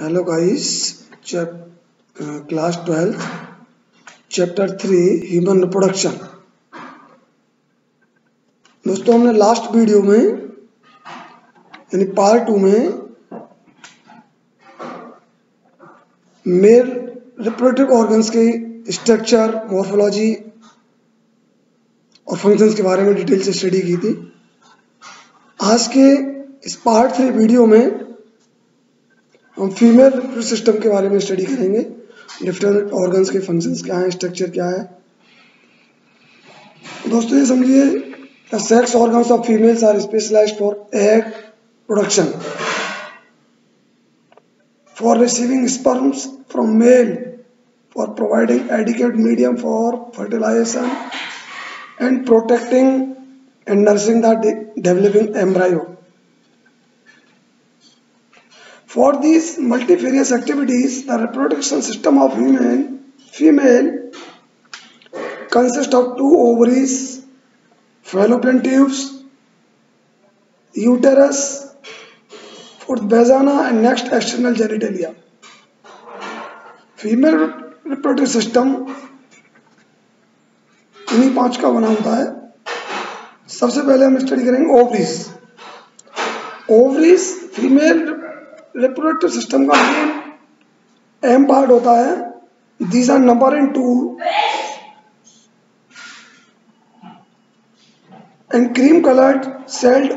Hello guys, class 12 chapter 3 human reproduction. दोस्तों, हमने last video में यानी पार्ट 2 में मेल रिप्रोडक्टिव ऑर्गन्स के स्ट्रक्चर, मॉर्फोलॉजी और फंक्शंस के बारे में डिटेल से स्टडी की थी। आज के इस पार्ट 3 वीडियो में हम फीमेल रिप्रोडक्टिव सिस्टम के बारे में स्टडी करेंगे। डिफरेंट ऑर्गन्स के फंक्शंस क्या हैं, स्ट्रक्चर क्या है। दोस्तों, ये समझिए sex organs of females are specialised for egg production, for receiving sperms from male, for providing adequate medium for fertilisation and protecting and nursing the developing embryo. For these multifarious activities, the reproduction system of female consists of 2 ovaries, fallopian tubes, uterus, 4th vagina and next external genitalia. Female reproductive system इन्हीं 5 का बना होता है। सबसे पहले हम study करेंगे ovaries. Ovaries female reproductive system का मेन अहम पार्ट होता है। These are number in 2 and cream coloured celled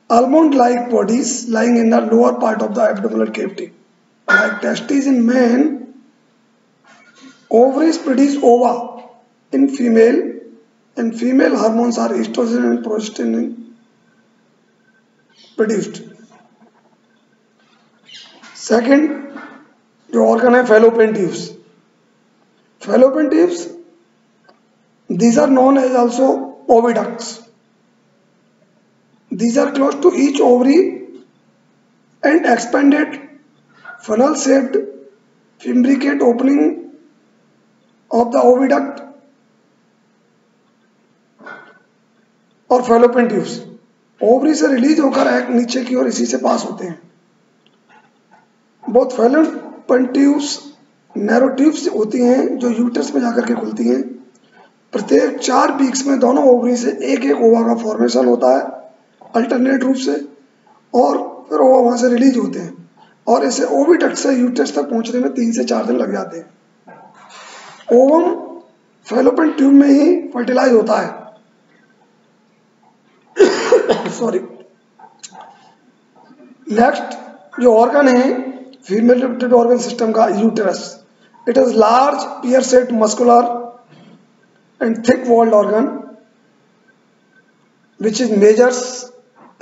almond like bodies lying in the lower part of the abdominal cavity. Like testes in men, ovaries produce ova in female, and female hormones are estrogen and progesterone produced. Second जो organ है fallopian tubes. Fallopian tubes, these are known as also oviducts. These are close to each ovary and expanded funnel-shaped imbricate opening of the oviduct और fallopian tubes ovary से release होकर एक नीचे की ओर इसी से पास होते हैं। बहुत फैलोपियन ट्यूब्स नैरो ट्यूब्स होती हैं जो यूट्रस में जाकर के खुलती हैं। प्रत्येक 4 वीक्स में दोनों ओवरी से एक एक ओवा का फॉर्मेशन होता है अल्टरनेट रूप से, और फिर ओवा वहां से रिलीज होते हैं और इसे ओविडक्ट से यूट्रस तक पहुंचने में 3 से 4 दिन लग जाते हैं। ओवम फैलोपियन ट्यूब में ही फर्टिलाइज होता है। सॉरी। नेक्स्ट जो ऑर्गन है फीमेल रिप्रोडक्टिव ऑर्गन सिस्टम का, uterus. It is large pear shaped muscular and thick walled organ which is measures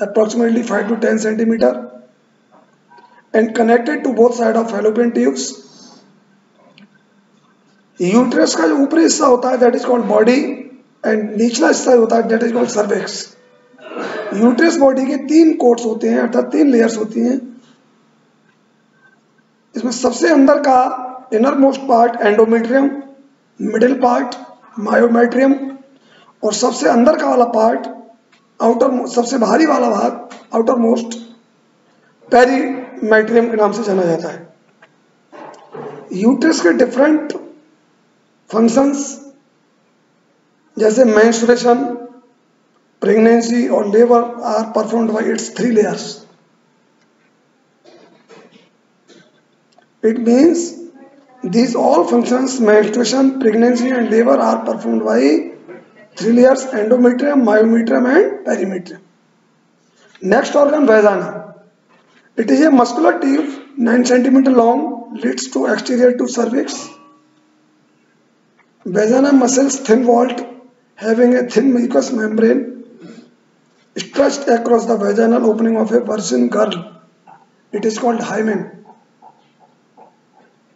approximately 5 to 10 centimeter and connected to both sides of fallopian tubes. Uterus का जो ऊपरी हिस्सा होता है that is called body and निचला हिस्सा होता है that is called cervix. Uterus body के 3 कोट्स होते हैं, अर्थात 3 लेयर्स होती हैं। इसमें सबसे अंदर का inner most part endometrium, middle part myometrium और सबसे अंदर का वाला पार्ट आउटर, सबसे बाहरी वाला भाग आउटर मोस्ट पेरीमेट्रियम के नाम से जाना जाता है। यूट्रस के डिफरेंट फंक्शंस जैसे मेंस्ट्रुएशन, प्रेगनेंसी और labour are performed by its 3 layers. It means these all functions, menstruation, pregnancy and labor are performed by 3 layers: endometrium, myometrium and perimetrium. Next organ, vagina. It is a muscular tube 9 cm long, leads to exterior to cervix. Vagina muscles thin walled, having a thin mucous membrane stretched across the vaginal opening of a virgin girl. It is called hymen.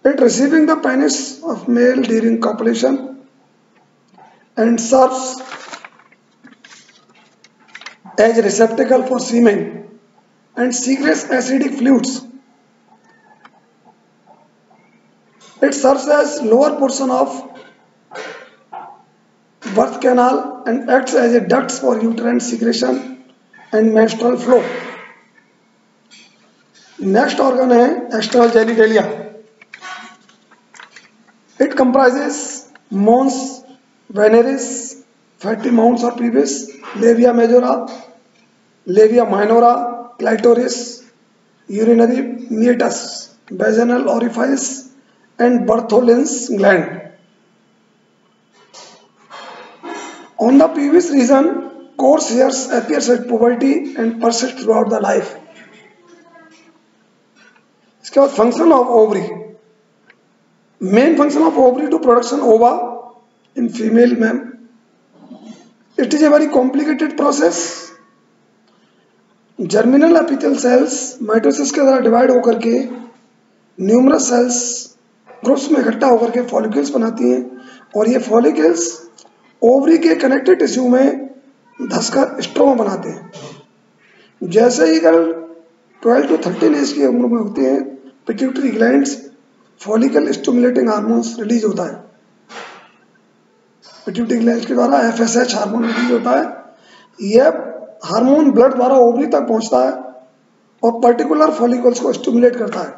It receiving the penis of male during copulation and serves as receptacle for semen and secretes acidic fluids. It serves as lower portion of birth canal and acts as a duct for uterine secretion and menstrual flow. Next organ है external genitalia. It comprises mons veneris, fatty mounds or pubis, labia majora, labia minora, clitoris, urinary meatus, vaginal orifice, and Bartholin's gland. On the pubis region, coarse hairs appears at puberty and persist throughout the life. इसके बाद function of ovary. Main function of ovary to production ova in female ma'am. It is a very complicated process. Germinal epithelial cells mitosis के द्वारा divide होकर के numerous sales groups में इकट्ठा होकर के फॉलिकल्स बनाती हैं और ये फॉलिकल्स ओवरी के कनेक्टेड टिश्यू में धसकर स्ट्रोमा बनाते हैं। जैसे ही गर्ल 12 to 13 एज की उम्र में होती हैं, pituitary glands follicle stimulating hormones release होता है। पिट्यूटरी ग्लैंड के द्वारा FSH हार्मोन रिलीज होता है। यह हार्मोन ब्लड द्वारा ओवरी तक पहुंचता है और पर्टिकुलर फॉलिकल्स को स्टिमुलेट करता है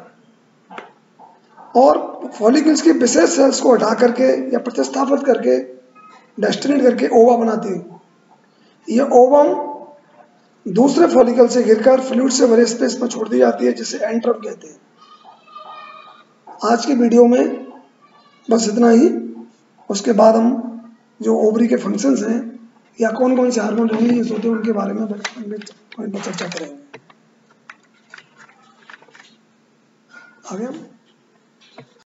और फॉलिकल्स की विशेष सेल्स को हटा करके या प्रतिस्थापित करके डेस्टिनेट करके ओवा बनाती है। यह ओवम दूसरे फॉलिकल से गिरकर फ्लूइड से भरे स्पेस में छोड़ दी जाती है, जिसे एंट्रम कहते हैं। आज की वीडियो में बस इतना ही। उसके बाद हम जो ओवरी के फंक्शंस हैं या कौन कौन से हार्मोन रिलीज होते हैं उनके बारे में चर्चा करेंगे। आगे